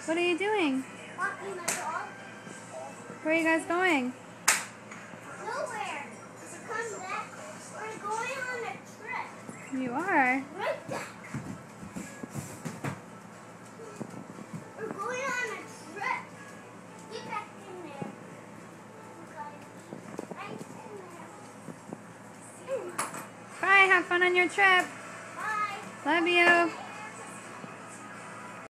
What are you doing? Walking my dog. Where are you guys going? Nowhere. Come back. We're going on a trip. You are? Right back. We're going on a trip. Get back in there. Right in there. Bye, have fun on your trip. Bye. Love you.